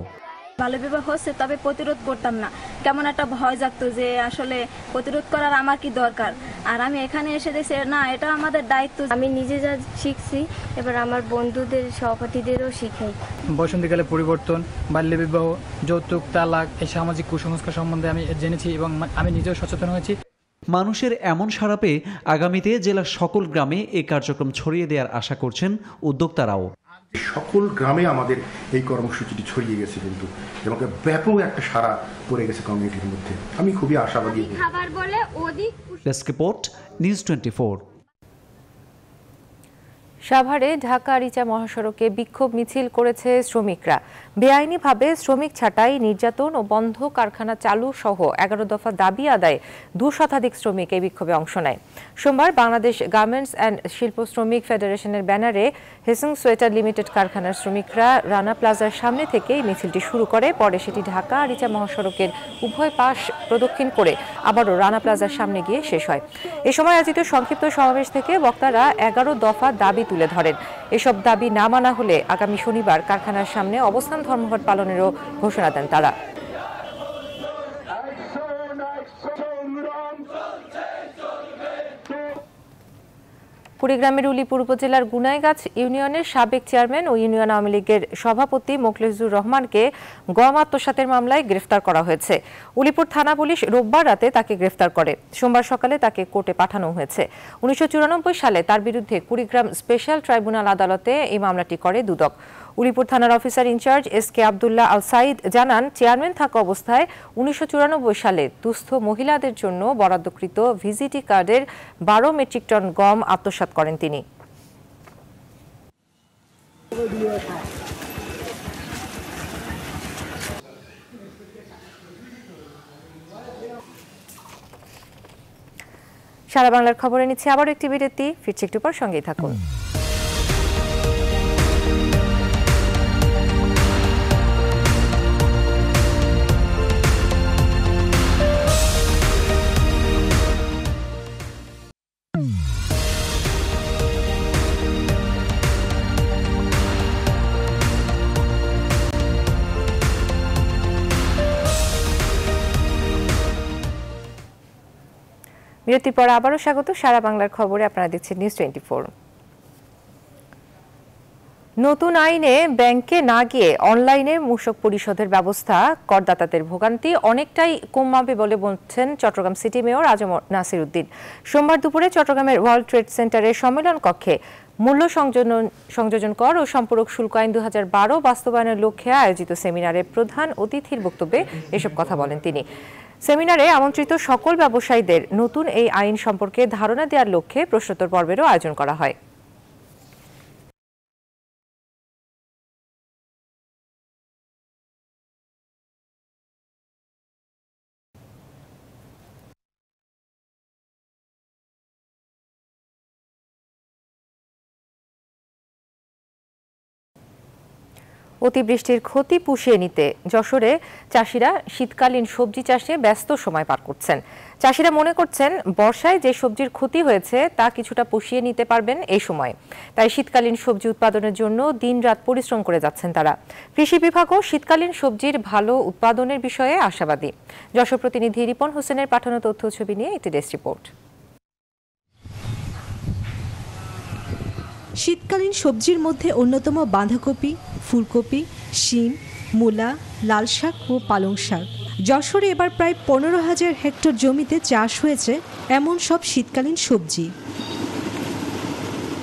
বাল্যবিবাহ হচ্ছে, তবে প্রতিরোধ করতাম না। কেমন একটা ভয় জাগতো যে আসলে প্রতিরোধ করার আমার কি দরকার। আর আমি এখানে এসে দেখছি না, এটা আমাদের দায়িত্ব। আমি নিজে যা শিখছি এবার আমার বন্ধুদের, সহপাঠীদেরও শিখাই। বসন্তকালে পরিবর্তন, বাল্যবিবাহ, যৌতুক, তালাক, এই সামাজিক কুসংস্কার সম্বন্ধে আমি জেনেছি এবং আমি নিজেও সচেতন হয়েছি। মানুষের এমন সাড়া পেয়ে আগামীতে জেলার সকল গ্রামে এই কার্যক্রম ছড়িয়ে দেওয়ার আশা করছেন উদ্যোক্তারাও। সকল গ্রামে আমাদের এই কর্মসূচিটি ছড়িয়ে গেছে কিন্তু, এবং ব্যাপক একটা সাড়া পড়ে গেছে কমিউনিটির মধ্যে। আমি খুবই আশাবাদী। Desk report, news 24। সাভারে ঢাকা আরিচা মহাসড়কে বিক্ষোভ মিছিল করেছে শ্রমিকরা। বেআইনিভাবে শ্রমিক ছাঁটাই, নির্যাতন ও বন্ধ কারখানা চালু সহ 11 দফা দাবি আদায়ে 2 শতাধিক শ্রমিক এই বিক্ষোভে অংশ নেয়। সোমবার বাংলাদেশ গার্মেন্টস অ্যান্ড শিল্প শ্রমিক ফেডারেশনের ব্যানারে হেসিং সোয়েটার লিমিটেড কারখানার শ্রমিকরা রানা প্লাজার সামনে থেকে মিছিলটি শুরু করে। পরে সেটি ঢাকা আরিচা মহাসড়কের উভয় পাশ প্রদক্ষিণ করে আবারও রানা প্লাজার সামনে গিয়ে শেষ হয়। এ সময় আয়োজিত সংক্ষিপ্ত সমাবেশ থেকে বক্তারা 11 দফা দাবি তুলে ধরেন। এসব দাবি না মানা হলে আগামী শনিবার কারখানার সামনে অবস্থান ধর্মঘট পালনেরও ঘোষণা দেন তারা। কুড়িগ্রামের উলিপুর উপজেলার গুনাইগাছ ইউনিয়নের সাবেক চেয়ারম্যান ও ইউনিয়ন আওয়ামী লীগের সভাপতি মোখলেসুর রহমানকে গম আত্মসাতের মামলায় গ্রেফতার করা হয়েছে। উলিপুর থানা পুলিশ রোববার রাতে তাকে গ্রেফতার করে। সোমবার সকালে তাকে কোর্টে পাঠানো হয়েছে। 1994 সালে তার বিরুদ্ধে কুড়িগ্রাম স্পেশাল ট্রাইব্যুনাল আদালতে এই মামলাটি করে দুদক। উলিপুর থানার officer in charge SK Abdullah Al Saeed জানান, চেয়ারম্যান থাকা অবস্থায় 1994 সালে দুস্থ মহিলাদের জন্য বরাদ্দকৃত ভিজিটি কার্ডের 12 মেট্রিক টন গম আত্মসাৎ করেন তিনি। সারা বাংলার খবরে নিচ্ছে আবার একটি বিরতি, ফিরছে একটু পর, সঙ্গেই থাকুন। বিরতির পর আবারও স্বাগত। সারা বাংলার খবরে আপনারা দেখছেন নিউজ 24। নতুন আইনে ব্যাংকে না গিয়ে অনলাইনে মূসক পরিশোধের ব্যবস্থা করদাতাদের ভোগান্তি অনেকটাই কমাবে বলে বলছেন চট্টগ্রাম সিটি মেয়র আজম নাসির উদ্দিন। সোমবার দুপুরে চট্টগ্রামের ওয়ার্ল্ড ট্রেড সেন্টারের সম্মেলন কক্ষে মূল্য সংযোজন কর ও সম্পূরক শুল্ক আইন 2012 বাস্তবায়নের লক্ষ্যে আয়োজিত সেমিনারে প্রধান অতিথির বক্তব্যে এসব কথা বলেন তিনি। সেমিনারে আমন্ত্রিত সকল ব্যবসায়ীদের নতুন এই আইন সম্পর্কে ধারণা দেওয়ার লক্ষ্যে প্রশ্নোত্তর পর্বেরও আয়োজন করা হয়। অতিবৃষ্টির ক্ষতি পুষিয়ে নিতে যশোরে চাষিরা শীতকালীন সবজি চাষে ব্যস্ত সময় পার করছেন। চাষিরা মনে করছেন বর্ষায় যে সবজির ক্ষতি হয়েছে তা কিছুটা পুষিয়ে নিতে পারবেন এই সময়। তাই শীতকালীন সবজি উৎপাদনের জন্য দিনরাত পরিশ্রম করে যাচ্ছেন তারা। কৃষি বিভাগও শীতকালীন সবজির ভালো উৎপাদনের বিষয়ে আশাবাদী। যশোর প্রতিনিধি রিপন হোসেনের পাঠানো তথ্য ছবি নিয়ে একটি ডেস্ক রিপোর্ট। শীতকালীন সবজির মধ্যে অন্যতম বাঁধাকপি, ফুলকপি, শিম, মূলা, লাল শাক ও পালং শাক। যশোরে এবার প্রায় 15,000 হেক্টর জমিতে চাষ হয়েছে এমন সব শীতকালীন সবজি।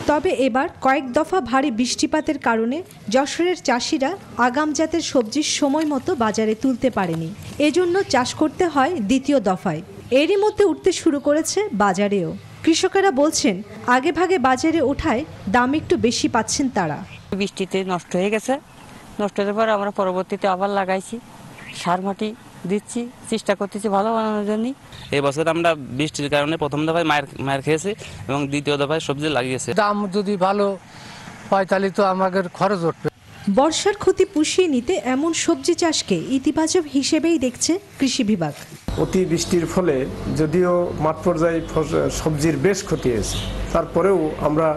তবে এবার কয়েক দফা ভারী বৃষ্টিপাতের কারণে যশোরের চাষিরা আগাম জাতের সবজির সময় মতো বাজারে তুলতে পারেনি। এজন্য চাষ করতে হয় দ্বিতীয় দফায়। এরই মধ্যে উঠতে শুরু করেছে বাজারেও। কৃষকেরা বলছেন আগে ভাগে বাজারে ওঠায় দাম একটু বেশি পাচ্ছেন তারা। বৃষ্টিতে নষ্ট হয়ে গেছে, নষ্ট হওয়ার পর আমরা পরবর্তীতে আবার লাগাইছি, সার মাটি দিচ্ছি, চেষ্টা করতেছি ভালো বানানোর জন্য। এই বছর আমরা বৃষ্টির কারণে প্রথম দফায় মায়ের খেয়েছি এবং দ্বিতীয় দফায় সবজি লাগিয়েছে। দাম যদি ভালো হয় তাহলে তো আমাদের খরচ উঠবে। বর্ষার ক্ষতি পুষিয়ে নিতে এমন সবজি চাষকে ইতিবাচক হিসেবেই দেখছে কৃষি বিভাগ। অতি বৃষ্টির ফলে যদিও মাঠ পর্যায়ে সবজির বেশ ক্ষতি হয়েছে, তারপরেও আমরা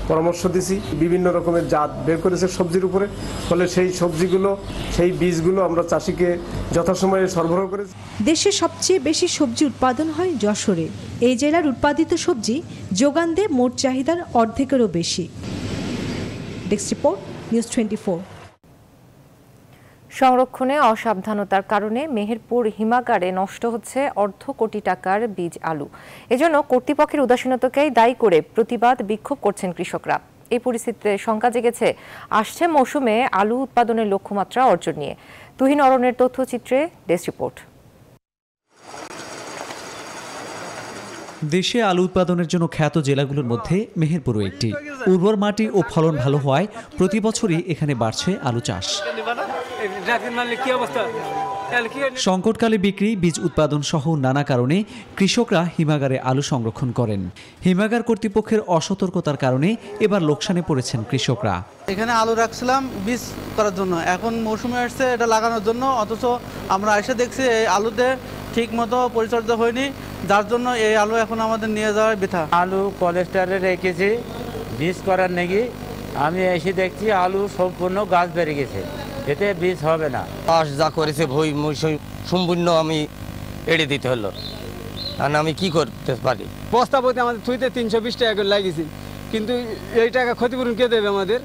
পরামর্শ দিছি, বিভিন্ন রকমের জাত বের করেছে সবজির উপরে, ফলে সেই সবজিগুলো, সেই বীজগুলো আমরা চাষিকে যথাসময়ে সরবরাহ করেছি। দেশে সবচেয়ে বেশি সবজি উৎপাদন হয় যশোরে। এই জেলার উৎপাদিত সবজি যোগান দেয় মোট চাহিদার অর্ধেকেরও বেশি। Desk report, news 24। সংরক্ষণে অসাবধানতার কারণে মেহেরপুর হিমাগারে নষ্ট হচ্ছে অর্ধ কোটি টাকার বীজ আলু। এজন্য কর্তৃপক্ষের উদাসীনতাকেই দায়ী করে প্রতিবাদ বিক্ষোভ করছেন কৃষকরা। এই পরিস্থিতিতে শঙ্কা জেগেছে আসছে মৌসুমে আলু উৎপাদনের লক্ষ্যমাত্রা অর্জন নিয়ে। তুহিন অরণের তথ্যচিত্রে ডেস্ক রিপোর্ট। দেশে আলু উৎপাদনের জন্য খ্যাত জেলাগুলোর মধ্যে মেহেরপুরও একটি। উর্বর মাটি ও ফলন ভালো হওয়ায় প্রতি বছরই এখানে বাড়ছে আলু চাষ। সংকটকালে বিক্রি, বীজ উৎপাদন সহ নানা কারণে কৃষকরা হিমাগারে আলু সংরক্ষণ করেন। হিমাগার কর্তৃপক্ষের অসতর্কতার কারণে এবার লোকসানে পড়েছেন কৃষকরা। এখানে আলু রাখছিলাম বীজ করার জন্য, এখন মৌসুমে আসছে এটা লাগানোর জন্য, অথচ আমরা এসে দেখছি এই আলুতে ঠিক মতো পরিচর্যা হয়নি, যার জন্য এই আলু এখন আমাদের নিয়ে যাওয়ার বৃথা। আলু কোলেস্টারে রেখেছি বীজ করার নাকি, আমি এসে দেখছি আলু সম্পূর্ণ গাছ বেড়ে গেছে, এতে বীজ হবে না। চাষ যা করেছে ভই সম্পূর্ণ আমি এড়ে দিতে হলো, আর আমি কি করতে পারি। বস্তা প্রতি আমাদের থুইতে 320 টাকা করে লাগিয়েছি, কিন্তু এই টাকা ক্ষতিপূরণ কে দেবে আমাদের?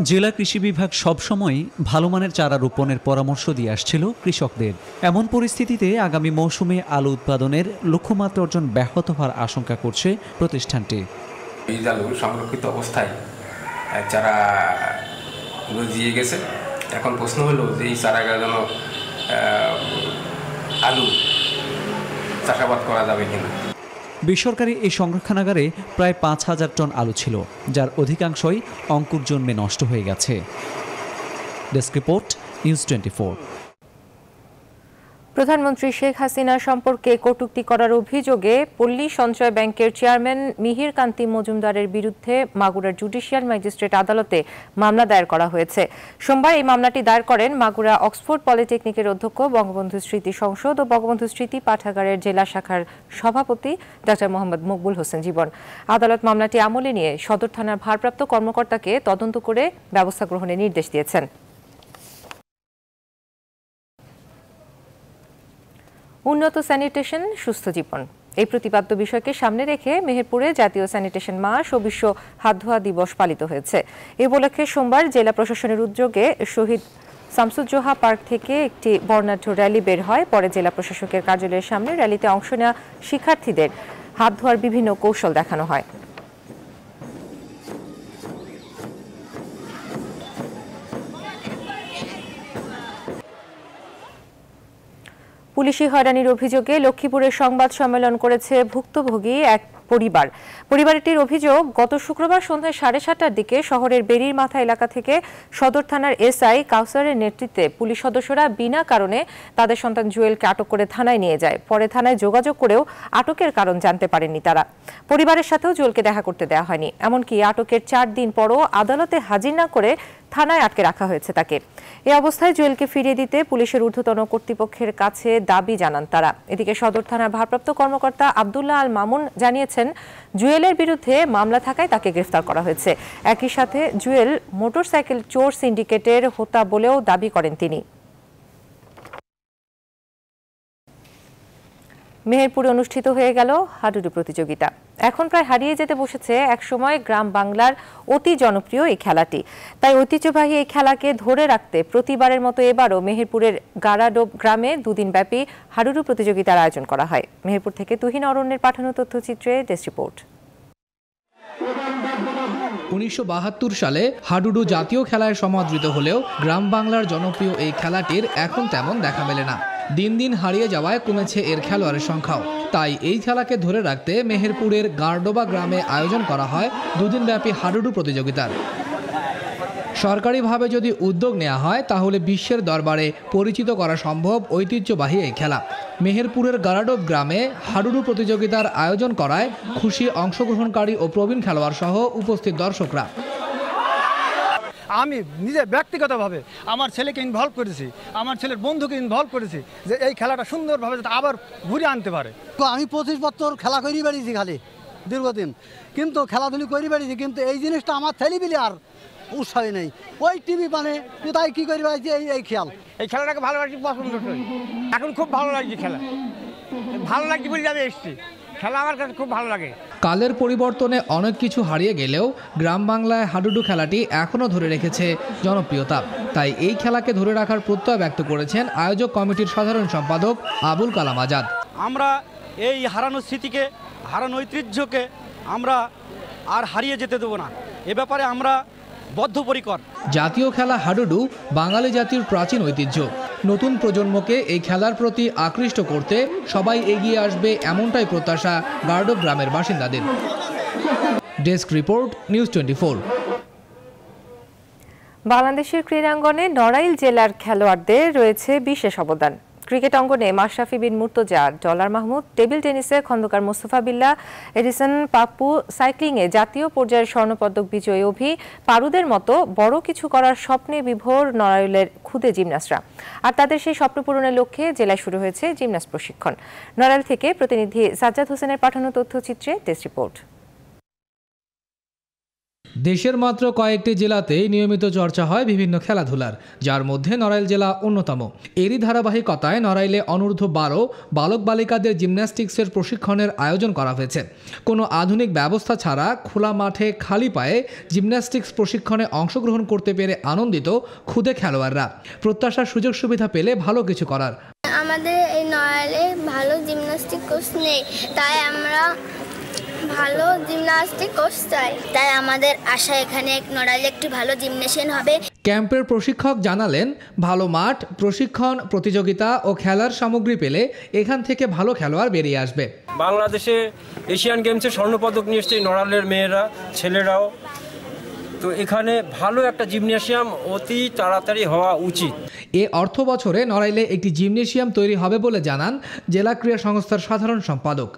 জেলা কৃষি বিভাগ সবসময় ভালো মানের চারা রোপণের পরামর্শ দিয়ে আসছিল কৃষকদের। এমন পরিস্থিতিতে আগামী মৌসুমে আলু উৎপাদনের লক্ষ্যমাত্রা অর্জন ব্যাহত হওয়ার আশঙ্কা করছে প্রতিষ্ঠানটি। বীজ আলু সংরক্ষিত অবস্থায় চারা দিয়ে গেছে। এখন প্রশ্ন হলো যে এই চারাগাছ যেন আলু চাষাবাদ করা যাবে কিনা। বেসরকারি এই সংরক্ষণাগারে প্রায় 5,000 টন আলু ছিল, যার অধিকাংশই অঙ্কুর জন্মে নষ্ট হয়ে গেছে। Desk report, news 24। প্রধানমন্ত্রী শেখ হাসিনা সম্পর্কে কটূক্তি করার অভিযোগে পল্লী সঞ্চয় ব্যাংকের চেয়ারম্যান মিহির কান্তি মজুমদারের বিরুদ্ধে মাগুরার জুডিশিয়াল ম্যাজিস্ট্রেট আদালতে মামলা দায়ের করা হয়েছে। সোমবার এই মামলাটি দায়ের করেন মাগুরা অক্সফোর্ড পলিটেকনিকের অধ্যক্ষ, বঙ্গবন্ধু স্মৃতি সংসদ ও বঙ্গবন্ধু স্মৃতি পাঠাগারের জেলা শাখার সভাপতি ডক্টর মোহাম্মদ মকবুল হোসেন জীবন। আদালত মামলাটি আমলে নিয়ে সদর থানার ভারপ্রাপ্ত কর্মকর্তাকে তদন্ত করে ব্যবস্থা গ্রহণের নির্দেশ দিয়েছেন। উন্নত স্যানিটেশন, সুস্থ জীবন, এই প্রতিপাদ্য বিষয়কে সামনে রেখে মেহেরপুরে জাতীয় স্যানিটেশন মাস ও বিশ্ব হাত ধোয়া দিবস পালিত হয়েছে। এ উপলক্ষে সোমবার জেলা প্রশাসনের উদ্যোগে শহীদ শামসুজ্জোহা পার্ক থেকে একটি বর্ণাঢ্য র্যালি বের হয়। পরে জেলা প্রশাসকের কার্যালয়ের সামনে র্যালিতে অংশ নেওয়া শিক্ষার্থীদের হাত ধোয়ার বিভিন্ন কৌশল দেখানো হয়। পুলিশি হয়রানির অভিযোগে লক্ষ্মীপুরে সংবাদ সম্মেলন করেছে ভুক্তভোগী এক পরিবারটির অভিযোগ, গত শুক্রবার সন্ধ্যায় 7:30টার দিকে শহরের বেরির মাথা এলাকা থেকে সদর থানার এসআই কাউসারের নেতৃত্বে পুলিশ সদস্যরা বিনা কারণে তাদের সন্তান জুয়েলকে আটক করে থানায় নিয়ে যায়। পরে থানায় যোগাযোগ করেও আটকের কারণ জানতে পারেননি তারা। পরিবারের সাথেও জুয়েলকে দেখা করতে দেওয়া হয়নি। এমনকি আটকের 4 দিন পরও আদালতে হাজির না করে থানায় আটকে রাখা হয়েছে তাকে। এই অবস্থায় জুয়েলকে ফিরিয়ে দিতে পুলিশের ঊর্ধ্বতন কর্তৃপক্ষের কাছে দাবি জানান তারা। এদিকে সদর থানার ভারপ্রাপ্ত কর্মকর্তা আব্দুল্লাহ আল মামুন জানিয়েছেন, জুয়েলের বিরুদ্ধে মামলা থাকায় তাকে গ্রেফতার করা হয়েছে। একই সাথে জুয়েল মোটরসাইকেল চোর সিন্ডিকেটের হোতা বলেও দাবি করেন তিনি। মেহেরপুরে অনুষ্ঠিত হয়ে গেল হাডুডু প্রতিযোগিতা। এখন প্রায় হারিয়ে যেতে বসেছে একসময় গ্রাম বাংলার অতি জনপ্রিয় এই খেলাটি। তাই ঐতিহ্যবাহী এই খেলাকে ধরে রাখতে প্রতিবারের মতো এবারও মেহেরপুরের গারাডোব গ্রামে 2 দিনব্যাপী হাডুডু প্রতিযোগিতার আয়োজন করা হয়। মেহেরপুর থেকে তুহিন অরণ্যের পাঠানো তথ্যচিত্রে ডেস্ক রিপোর্ট। 1972 সালে হাডুডু জাতীয় খেলায় সমাদৃত হলেও গ্রাম বাংলার জনপ্রিয় এই খেলাটির এখন তেমন দেখা মেলে না। দিন দিন হারিয়ে যাওয়ায় কমেছে এর খেলোয়াড়ের সংখ্যাও। তাই এই খেলাকে ধরে রাখতে মেহেরপুরের গারডোবা গ্রামে আয়োজন করা হয় 2 দিনব্যাপী হাডুডু প্রতিযোগিতার। সরকারিভাবে যদি উদ্যোগ নেওয়া হয় তাহলে বিশ্বের দরবারে পরিচিত করা সম্ভব ঐতিহ্যবাহী এই খেলা। মেহেরপুরের গারাডোব গ্রামে হাডুডু প্রতিযোগিতার আয়োজন করায় খুশি অংশগ্রহণকারী ও প্রবীণ খেলোয়াড় সহ উপস্থিত দর্শকরা। আমি নিজে ব্যক্তিগতভাবে আমার ছেলেকে ইনভলভ করেছি, আমার ছেলের বন্ধুকে ইনভলভ করেছি যে এই খেলাটা সুন্দরভাবে যাতে আবার ঘুরে আনতে পারে। তো আমি 25 বছর খেলা করে বেরিয়েছি খালি দীর্ঘদিন, কিন্তু খেলাধুলি করে বেরিয়েছি, কিন্তু এই জিনিসটা আমার ছেলেপিলে আর উৎসাহী নেই। ওই টিভি মানে কোথায় কী করে বেড়াচ্ছি এই খেয়াল। এই খেলাটাকে ভালোবাসি, পছন্দ করি, এখন খুব ভালো লাগছে খেলা, ভালো লাগছে বলে আমি এসেছি। খেলা আমার কাছে খুব ভালো লাগে। কালের পরিবর্তনে অনেক কিছু হারিয়ে গেলেও গ্রাম বাংলায় হাডুডু খেলাটি এখনও ধরে রেখেছে জনপ্রিয়তা। তাই এই খেলাকে ধরে রাখার প্রত্যয় ব্যক্ত করেছেন আয়োজক কমিটির সাধারণ সম্পাদক আবুল কালাম আজাদ। আমরা এই হারানো স্মৃতিকে, হারানো ঐতিহ্যকে আমরা আর হারিয়ে যেতে দেবো না, এ ব্যাপারে আমরা বদ্ধপরিকর। জাতীয় খেলা হাডুডু বাঙালি জাতির প্রাচীন ঐতিহ্য। নতুন প্রজন্মকে এই খেলার প্রতি আকৃষ্ট করতে সবাই এগিয়ে আসবে, এমনটাই প্রত্যাশা গারডোব গ্রামের বাসিন্দাদের। Desk report, news 24। বাংলাদেশের ক্রীড়াঙ্গনে নড়াইল জেলার খেলোয়াড়দের রয়েছে বিশেষ অবদান। ক্রিকেট অঙ্গনে মাশরাফি বিন মুর্তজা, ডলার মাহমুদ, টেবিল টেনিসে খন্দকার মোস্তফা বিল্লাহ, এডিসন পাপ্পু, সাইক্লিংয়ে জাতীয় পর্যায়ের স্বর্ণপদক বিজয়ী অভি, পারুদের মতো বড় কিছু করার স্বপ্নে বিভোর নড়াইলের খুদে জিমনাস্টরা। আর তাদের সেই স্বপ্ন পূরণের লক্ষ্যে জেলায় শুরু হয়েছে জিমনাস্ট প্রশিক্ষণ। নড়াইল থেকে প্রতিনিধি সাজ্জাদ হোসেনের পাঠানো তথ্যচিত্রে ডেস্ক রিপোর্ট। দেশের মাত্র কয়েকটি জেলাতেই নিয়মিত চর্চা হয় বিভিন্ন খেলাধুলার, যার মধ্যে নড়াইল জেলা অন্যতম। এরই ধারাবাহিকতায় নড়াইলে অনূর্ধ্ব 12 বালক বালিকাদের জিমন্যাস্টিক্সের প্রশিক্ষণের আয়োজন করা হয়েছে। কোনো আধুনিক ব্যবস্থা ছাড়া খোলা মাঠে খালি পায়ে জিমন্যাস্টিক্স প্রশিক্ষণে অংশগ্রহণ করতে পেরে আনন্দিত খুদে খেলোয়াড়রা। প্রত্যাশার সুযোগ সুবিধা পেলে ভালো কিছু করার। আমাদের এই নড়াইলে ভালো জিমন্যাস্টিক কোচ নেই, তাই আমরা ভালো জিমন্যাস্টিক কোচ চাই। তাই আমাদের আশা এখানে নড়াইলে একটি ভালো জিমনেশিয়ান হবে। ক্যাম্পের প্রশিক্ষক জানালেন, ভালো মাঠ, প্রশিক্ষণ, প্রতিযোগিতা ও খেলার সামগ্রী পেলে এখান থেকে ভালো খেলোয়াড় বেরিয়ে আসবে। বাংলাদেশে এশিয়ান গেমসে স্বর্ণপদক নিয়ে এসছে নড়াইলের মেয়েরা, ছেলেরাও। তো এখানে ভালো একটা জিমনেশিয়াম অতি তাড়াতাড়ি হওয়া উচিত। এ অর্থ বছরে নড়াইলে একটি জিমনেশিয়াম তৈরি হবে বলে জানান জেলা ক্রীড়া সংস্থার সাধারণ সম্পাদক।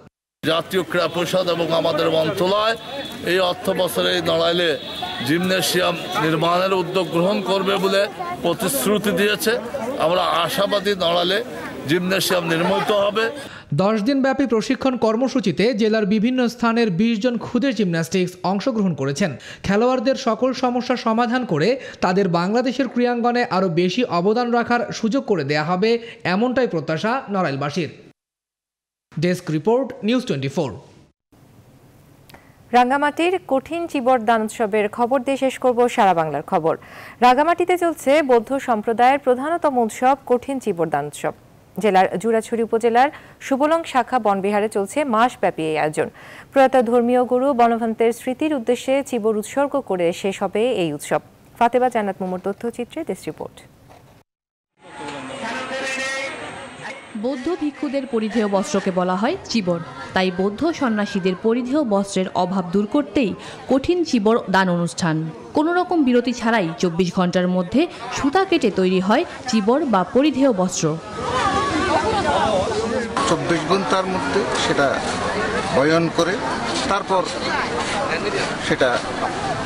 জাতীয় ক্রীড়া পরিষদ এবং আমাদের মন্ত্রণালয় এই অর্থ বছরে নড়াইলে জিমনেশিয়াম নির্মাণের উদ্যোগ গ্রহণ করবে বলে প্রতিশ্রুতি দিয়েছে। আমরা আশাবাদী নড়াইলে জিমনেশিয়াম নির্মিত হবে। 10 দিনব্যাপী প্রশিক্ষণ কর্মসূচিতে জেলার বিভিন্ন স্থানের 20 জন খুদে জিমন্যাস্টিক্স অংশগ্রহণ করেছেন। খেলোয়াড়দের সকল সমস্যা সমাধান করে তাদের বাংলাদেশের ক্রীড়াঙ্গনে আরও বেশি অবদান রাখার সুযোগ করে দেয়া হবে, এমনটাই প্রত্যাশা নড়াইলবাসীর। Desk report, news 24। রাঙ্গামাটির কঠিন চিবর দান উৎসবের খবর দিয়ে শেষ করব সারা বাংলার খবর। রাঙ্গামাটিতে চলছে বৌদ্ধ সম্প্রদায়ের প্রধানতম উৎসব কঠিন চিবর দান উৎসব। জেলার জুরাছড়ি উপজেলার সুবলং শাখা বনবিহারে চলছে মাসব্যাপী এই আয়োজন। প্রয়াত ধর্মীয় গুরু বনভন্তের স্মৃতির উদ্দেশ্যে চিবর উৎসর্গ করে শেষ হবে এই উৎসব। ফাতেমা জান্নাত মুমুর তথ্যচিত্রে ডেস্ক রিপোর্ট। বৌদ্ধ ভিক্ষুদের পরিধেয় বস্ত্রকে বলা হয় চিবর। তাই বৌদ্ধ সন্ন্যাসীদের পরিধেয় বস্ত্রের অভাব দূর করতেই কঠিন চিবর দান অনুষ্ঠান। কোনো রকম বিরতি ছাড়াই 24 ঘন্টার মধ্যে সুতা কেটে তৈরি হয় চিবর বা পরিধেয় বস্ত্র। 24 ঘন্টার মধ্যে সেটা বয়ন করে তারপর সেটা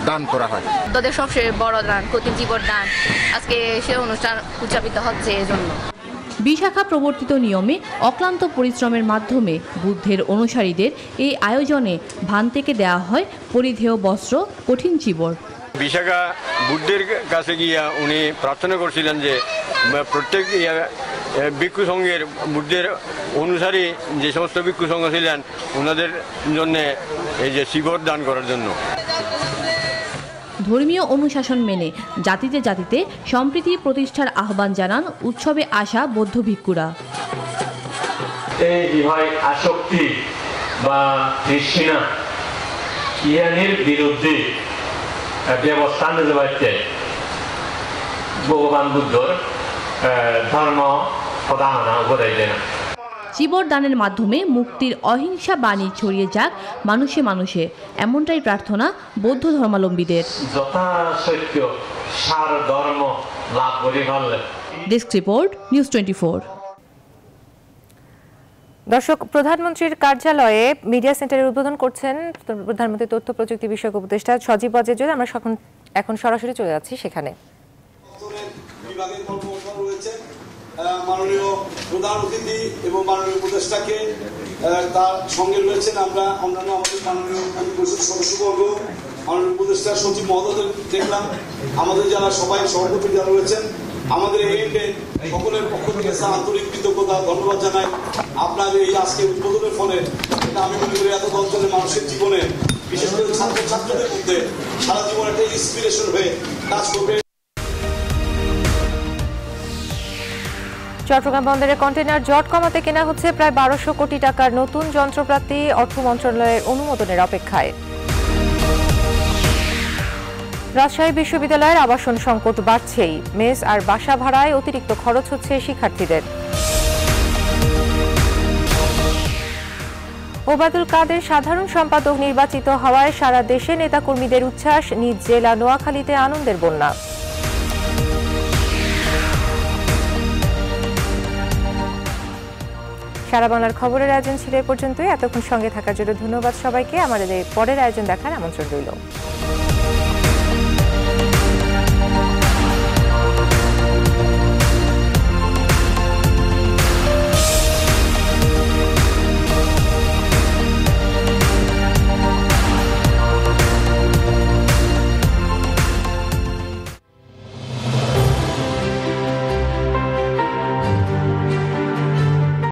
দান করা হয়। তাদের সবচেয়ে বড় দান কঠিন চিবর দান, আজকে সে অনুষ্ঠান উদযাপিত হচ্ছে এজন্য। বিশাখা প্রবর্তিত নিয়মে অক্লান্ত পরিশ্রমের মাধ্যমে বুদ্ধের অনুসারীদের এই আয়োজনে ভান থেকে দেওয়া হয় পরিধেয় বস্ত্র কঠিন চিবর। বিশাখা বুদ্ধের কাছে গিয়া উনি প্রার্থনা করছিলেন যে প্রত্যেক ভিক্ষু সংঘের বুদ্ধের অনুসারী যে সমস্ত ভিক্ষু সংঘ ছিলেন ওনাদের জন্য এই যে চিবর দান করার জন্য। ধর্মীয় অনুশাসন মেনে জাতিতে জাতিতে সম্প্রীতি প্রতিষ্ঠার আহ্বান জানান উৎসবে আসা বৌদ্ধ ভিক্ষুরা। এই বিভয় আসক্তি বা তৃষ্ণা ইহানের বিরুদ্ধে ব্যবস্থা নিতে পারছে ভগবান বুদ্ধর ধর্ম প্রধান উপদেশ দেন। চিবর দানের মাধ্যমে মুক্তির অহিংসা বাণী ছড়িয়ে যাক মানুষে মানুষে, এমনটাই প্রার্থনা বৌদ্ধ ধর্মাবলম্বীদের। যথাসত্য সার ধর্ম লাভ করে ফেললে। Desk report, news 24। দর্শক, প্রধানমন্ত্রীর কার্যালয়ে মিডিয়া সেন্টারের উদ্বোধন করছেন প্রধানমন্ত্রী তথ্য প্রযুক্তি বিষয়ক উপদেষ্টা সজীব ওয়াজেদ। আমরা এখন সরাসরি চলে যাচ্ছি সেখানে। মাননীয় প্রধান অতিথি এবং মাননীয় উপদেষ্টাকে তার সঙ্গে রয়েছেন আমরা অন্যান্য আমাদের মাননীয় পরিষদ সদস্যবর্গ, মাননীয় উপদেষ্টা সচিব মহোদয় দেখলাম, আমাদের যারা সবাই সভাপতি যারা রয়েছেন, আমাদের এই এন্ডে সকলের পক্ষ থেকে আন্তরিক কৃতজ্ঞতা ধন্যবাদ জানাই। আপনার এই আজকে উদ্বোধনের ফলে এটা আমি মনে করি এত অঞ্চলের মানুষের জীবনে, বিশেষ করে ছাত্রছাত্রীদের মধ্যে সারা জীবন একটা ইন্সপিরেশন হয়ে কাজ করবে। চট্টগ্রাম বন্দরে কন্টেইনার জট কমাতে কেনা হচ্ছে প্রায় 1200 কোটি টাকার নতুন যন্ত্রপাতি, অর্থ মন্ত্রণালয়ের অনুমোদনের অপেক্ষায়। রাজশাহী বিশ্ববিদ্যালয়ের আবাসন সংকট বাড়ছেই, মেস আর বাসা ভাড়ায় অতিরিক্ত খরচ হচ্ছে শিক্ষার্থীদের। ওবায়দুল কাদের সাধারণ সম্পাদক নির্বাচিত হওয়ায় সারা দেশে নেতাকর্মীদের উচ্ছ্বাস, নিজ জেলা নোয়াখালীতে আনন্দের বন্যা। সারা বাংলার খবরের আয়োজন ছিল এ পর্যন্তই। এতক্ষণ সঙ্গে থাকার জন্য ধন্যবাদ সবাইকে। আমাদের পরের আয়োজন দেখার আমন্ত্রণ রইল।